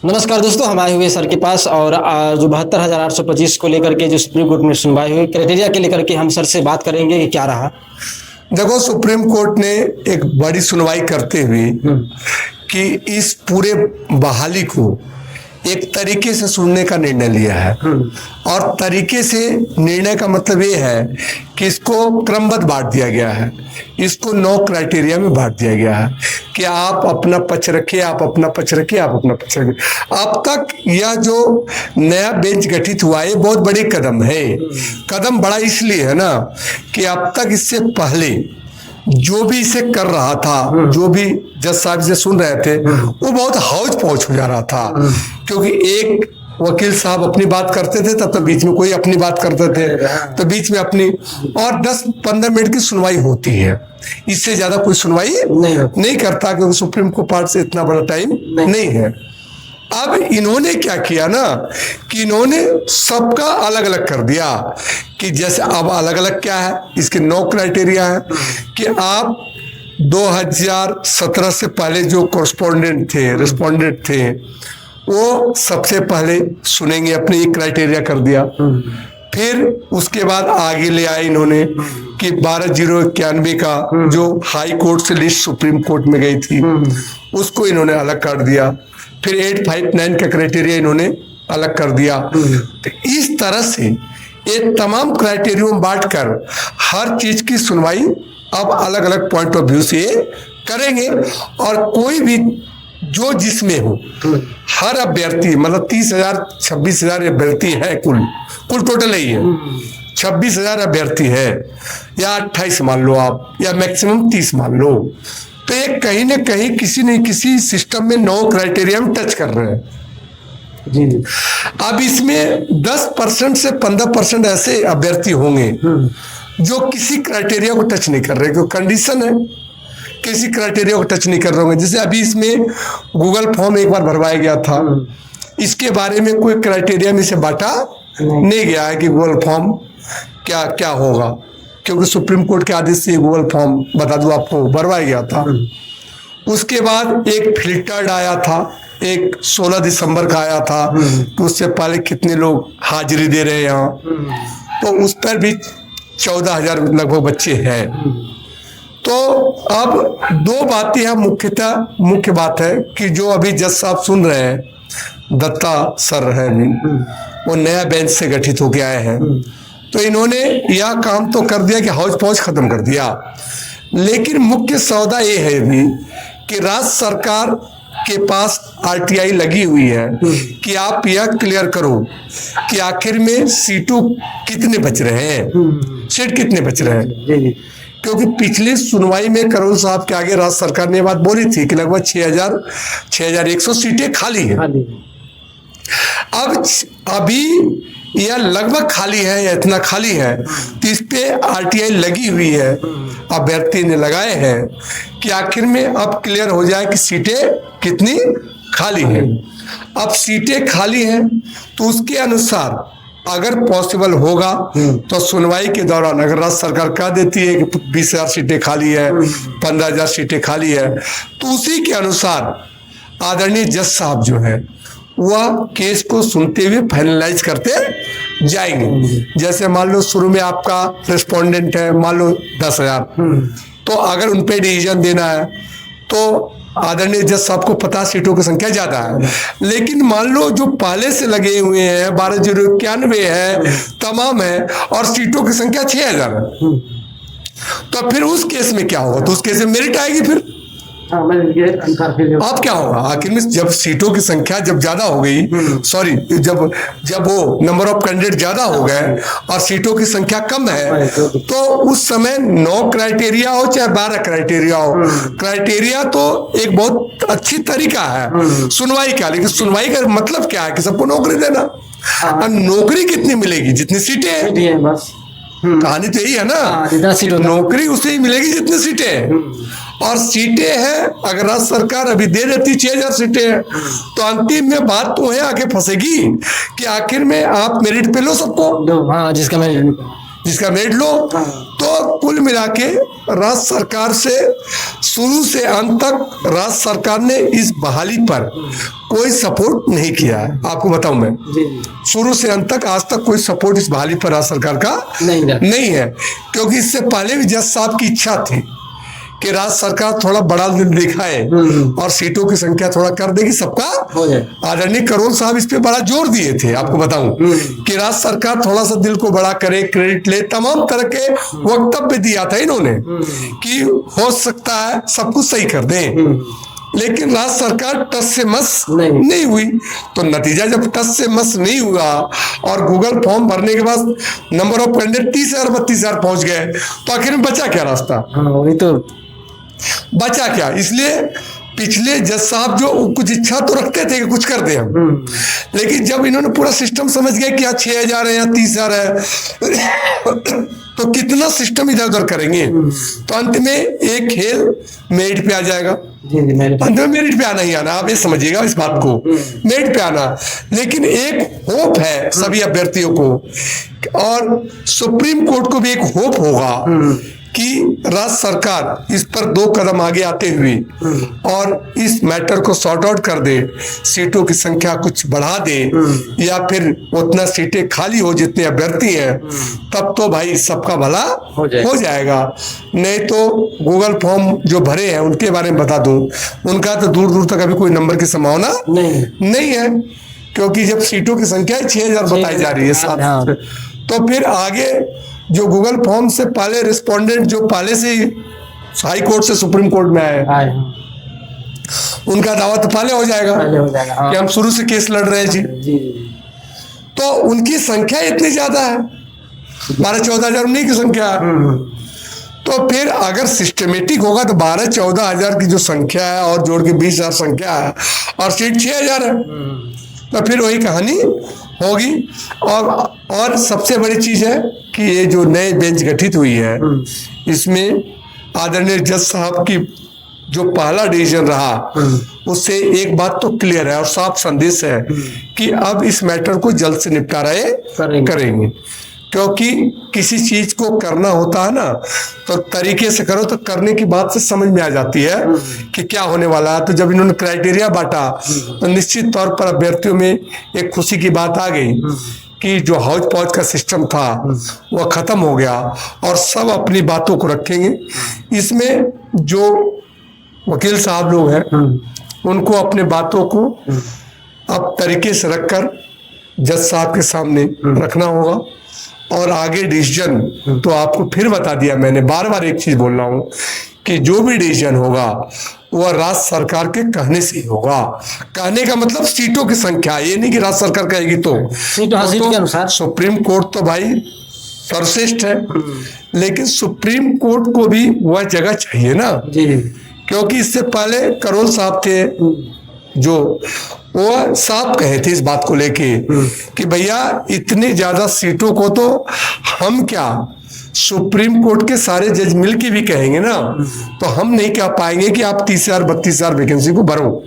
नमस्कार दोस्तों, हम आए हुए सर के पास और जो 72,825 को लेकर के जो सुप्रीम कोर्ट में सुनवाई हुई क्राइटेरिया के लेकर के हम सर से बात करेंगे कि क्या रहा। देखो, सुप्रीम कोर्ट ने एक बड़ी सुनवाई करते हुए कि इस पूरे बहाली को एक तरीके से सुनने का निर्णय लिया है। और तरीके से निर्णय का मतलब ये है कि इसको क्रमबद्ध बांट दिया गया है, इसको 9 क्राइटेरिया में बांट दिया गया है कि आप अपना पक्ष रखिए, आप अपना पक्ष रखिए, आप अपना पक्ष रखिए। अब तक यह जो नया बेंच गठित हुआ है बहुत बड़ी कदम है। कदम बड़ा इसलिए है ना कि अब तक इससे पहले जो भी इसे कर रहा था, जो भी जज साहब से सुन रहे थे, वो बहुत हौज पौच हो जा रहा था। क्योंकि एक वकील साहब अपनी बात करते थे, तब तो बीच में कोई अपनी बात करते थे, तो बीच में अपनी, और 10-15 मिनट की सुनवाई होती है, इससे ज्यादा कोई सुनवाई नहीं करता, क्योंकि सुप्रीम कोर्ट पार्ट से इतना बड़ा टाइम नहीं है। अब इन्होंने क्या किया ना कि इन्होंने सबका अलग अलग कर दिया कि जैसे अब अलग अलग क्या है, इसके 9 क्राइटेरिया है कि आप 2017 से पहले जो रिस्पोंडेंट थे वो सबसे पहले सुनेंगे, अपने ये क्राइटेरिया कर दिया। फिर उसके बाद आगे ले आए इन्होंने कि 12/091 का जो हाई कोर्ट से लिस्ट सुप्रीम कोर्ट में गई थी उसको इन्होंने अलग कर दिया। फिर 859 का क्राइटेरिया इन्होंने अलग कर दिया। तो इस तरह से ये तमाम क्राइटेरिया में बांटकर हर चीज की सुनवाई अब अलग अलग पॉइंट ऑफ व्यू से करेंगे। और कोई भी जो जिसमें हो, हर अभ्यर्थी, मतलब 30,000-26,000 अभ्यर्थी है, कुल टोटल ही है 26,000 अभ्यर्थी है, या 28 मान लो आप, या मैक्सिमम 30 मान लो, तो ये कहीं ना कहीं किसी न किसी सिस्टम में 9 क्राइटेरिया में टच कर रहे हैं जी। अब इसमें 10% से 15% ऐसे अभ्यर्थी होंगे जो किसी क्राइटेरिया को टच नहीं कर रहे, क्योंकि कंडीशन है, किसी क्राइटेरिया को टच नहीं कर रहे होंगे। जैसे अभी इसमें गूगल फॉर्म एक बार भरवाया गया था, इसके बारे में कोई क्राइटेरिया में से बांटा नहीं गया है कि गूगल फॉर्म क्या क्या होगा, क्योंकि सुप्रीम कोर्ट के आदेश से गूगल फॉर्म, बता दूं आपको, भरवाया गया था। उसके बाद एक फिल्टर्ड आया था, एक 16 दिसंबर का आया था, तो उससे पहले कितने लोग हाजिरी दे रहे हैं यहाँ, तो उस पर भी 14,000 लगभग बच्चे हैं। तो अब 2 बातें हैं मुख्य बात है कि जो अभी जज साहब सुन रहे हैं, दत्ता सर है, वो नया बेंच से गठित होके आए हैं, तो इन्होंने यह काम तो कर दिया कि हौज पौज खत्म कर दिया। लेकिन मुख्य सौदा ये है भी कि राज्य सरकार के पास आरटीआई लगी हुई है कि आप यह क्लियर करो कि आखिर में सीटों कितने बच रहे हैं, सीट कितने बच रहे हैं। क्योंकि पिछली सुनवाई में करोल साहब के आगे राज्य सरकार ने बात बोली थी कि लगभग 6,100 सीटें खाली हैं। अब अभी यह लगभग खाली है या इतना खाली है, तो इस पे आरटीआई लगी हुई है, अभ्यर्थी ने लगाए हैं कि आखिर में अब क्लियर हो जाए कि सीटें कितनी खाली हैं। अब सीटें खाली हैं तो उसके अनुसार अगर पॉसिबल होगा तो सुनवाई के दौरान अगर राज्य सरकार कह देती है कि 20,000 सीटें खाली है, 15,000 सीटें खाली है, तो उसी के अनुसार आदरणीय जज साहब जो है वह केस को सुनते हुए फाइनलाइज करते जाएंगे। जैसे मान लो शुरू में आपका रिस्पोंडेंट है, मान लो 10,000, तो अगर उन पे डिसीजन देना है तो आदरणीय जज साहब को 50 सीटों की संख्या ज्यादा है। लेकिन मान लो जो पहले से लगे हुए हैं 12/091 है, तमाम है, और सीटों की संख्या 6,000 है, तो फिर उस केस में क्या होगा? तो उस केस में मेरिट आएगी। फिर अब क्या होगा? आखिर में जब सीटों की संख्या जब ज्यादा हो गई, सॉरी, जब वो नंबर ऑफ कैंडिडेट ज्यादा हो गए और सीटों की संख्या कम है, तो उस समय 9 क्राइटेरिया हो चाहे 12 क्राइटेरिया हो, क्राइटेरिया तो एक बहुत अच्छी तरीका है सुनवाई का। लेकिन सुनवाई का मतलब क्या है कि सबको नौकरी देना। और नौकरी कितनी मिलेगी? जितनी सीटें, बस कहानी तो यही है ना, नौकरी उसे ही मिलेगी जितनी सीटें। और सीटें हैं, अगर राज्य सरकार अभी दे देती 6,000 सीटें हैं, तो अंतिम में बात तो है आके फंसेगी कि आखिर में आप मेरिट पे लो सबको, जिसका मेरिट लो। तो कुल मिला के राज्य सरकार से शुरू से अंत तक राज्य सरकार ने इस बहाली पर कोई सपोर्ट नहीं किया है। आपको बताऊं मैं, शुरू से अंत तक आज तक कोई सपोर्ट इस बहाली पर राज्य सरकार का नहीं है, क्योंकि इससे पहले भी जज साहब की इच्छा थी कि राज्य सरकार थोड़ा बड़ा दिल दिखाए और सीटों की संख्या थोड़ा कर देगी सबका। आदरणीय करोल साहब इस पे बड़ा जोर दिए थे। आपको बताऊं कि राज्य सरकार थोड़ा सा दिल को बड़ा करे, क्रेडिट ले, तमाम तरह के वक्तव्य दिया था इन्होंने कि हो सकता है सब कुछ सही कर दें, लेकिन राज्य सरकार टस से मस नहीं हुई। तो नतीजा जब टस से मस नहीं हुआ और गूगल फॉर्म भरने के बाद नंबर ऑफ कैंडिडेट 30,000 32,000 पहुंच गए, तो आखिर में बचा क्या रास्ता? वही तो बचा क्या? इसलिए पिछले जज साहब जो कुछ इच्छा तो रखते थे कि कुछ कर दे हम, लेकिन जब इन्होंने पूरा सिस्टम समझ गया कि यहाँ 6,000 है या 30,000 है तो कितना सिस्टम इधर उधर करेंगे, तो अंत में एक खेल मेरिट पे आ जाएगा। अंत में मेरिट पे आना ही आना, आप ये समझिएगा इस बात को, मेरिट पे आना। लेकिन एक होप है सभी अभ्यर्थियों को, और सुप्रीम कोर्ट को भी एक होप होगा कि राज्य सरकार इस पर 2 कदम आगे आते हुए और इस मैटर को सॉर्ट आउट कर दे, सीटों की संख्या कुछ बढ़ा दे या फिर उतना सीटें खाली हो जितने अभ्यर्थी हैं, तब तो भाई सबका भला हो जाएगा। नहीं तो गूगल फॉर्म जो भरे हैं उनके बारे में बता दूं, उनका तो दूर दूर तक अभी कोई नंबर की संभावना नहीं है, क्योंकि जब सीटों की संख्या 6,000 बताई जा रही है साथ, तो फिर आगे जो गूगल फॉर्म से पहले रिस्पोंडेंट जो पहले से हाई कोर्ट से सुप्रीम कोर्ट में आए, उनका दावा तो पहले हो जाएगा कि हम शुरू से केस लड़ रहे हैं जी। तो उनकी संख्या इतनी ज्यादा है, 12-14 हजार उन्हीं की संख्या है। तो फिर अगर सिस्टमेटिक होगा तो 12-14 हजार की जो संख्या है और जोड़ के 20,000 संख्या है और सीट 6,000 है, तो फिर वही कहानी होगी। और सबसे बड़ी चीज है कि ये जो नए बेंच गठित हुई है, इसमें आदरणीय जज साहब की जो पहला डिसीजन रहा उससे एक बात तो क्लियर है और साफ संदेश है कि अब इस मैटर को जल्द से निपटारा करेंगे। क्योंकि किसी चीज को करना होता है ना, तो तरीके से करो तो करने की बात से समझ में आ जाती है कि क्या होने वाला है। तो जब इन्होंने क्राइटेरिया बांटा तो निश्चित तौर पर अभ्यर्थियों में एक खुशी की बात आ गई कि जो हौज पौज का सिस्टम था वह खत्म हो गया और सब अपनी बातों को रखेंगे। इसमें जो वकील साहब लोग हैं उनको अपने बातों को अब तरीके से रखकर जज साहब के सामने रखना होगा। और आगे डिसीजन तो आपको फिर बता दिया मैंने, बार बार एक चीज बोल रहा हूं कि जो भी डिसीजन होगा वह राज्य सरकार के कहने से ही होगा। कहने का मतलब सीटों की संख्या, ये नहीं कि राज्य सरकार कहेगी तो सीट के अनुसार। सुप्रीम कोर्ट तो भाई सर्वश्रेष्ठ है, लेकिन सुप्रीम कोर्ट को भी वह जगह चाहिए ना जी। क्योंकि इससे पहले करोल साहब थे जो वो साफ कहे थे इस बात को लेके कि भैया इतनी ज्यादा सीटों को तो हम क्या सुप्रीम कोर्ट के सारे जज मिल के भी कहेंगे ना, तो हम नहीं कह पाएंगे कि आप 30,000 32,000 वैकेंसी को भरो।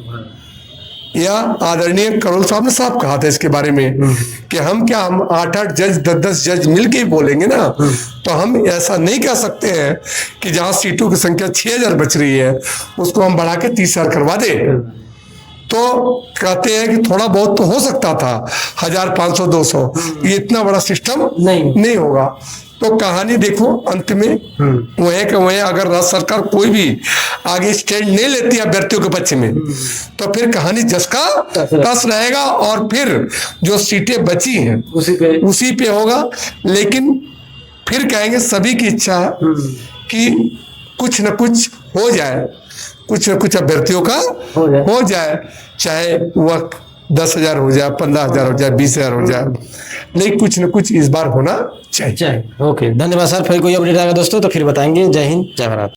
या आदरणीय करोल साहब ने साफ कहा था इसके बारे में कि हम 8-8 जज 10-10 जज मिल के ही बोलेंगे ना, तो हम ऐसा नहीं कह सकते हैं कि जहां सीटों की संख्या 6,000 बच रही है उसको हम बढ़ा के 30,000 करवा दें। तो कहते हैं कि थोड़ा बहुत तो हो सकता था, 1,500 200, ये इतना बड़ा सिस्टम नहीं होगा। तो कहानी देखो अंत में वहीं के वहीं अगर राज्य सरकार कोई भी आगे स्टैंड नहीं लेती अभ्यर्थियों के पक्ष में, तो फिर कहानी जस का तस रहेगा और फिर जो सीटें बची हैं उसी पे होगा। लेकिन फिर कहेंगे सभी की इच्छा कि कुछ न कुछ हो जाए, कुछ न कुछ अभ्यर्थियों का हो जाए, चाहे वह 10,000 हो जाए, 15,000 हो जाए, 20,000 हो जाए, लेकिन कुछ न कुछ इस बार होना चाहिए। ओके, धन्यवाद सर। फिर कोई अपडेट आएगा दोस्तों तो फिर बताएंगे। जय हिंद, जय भारत।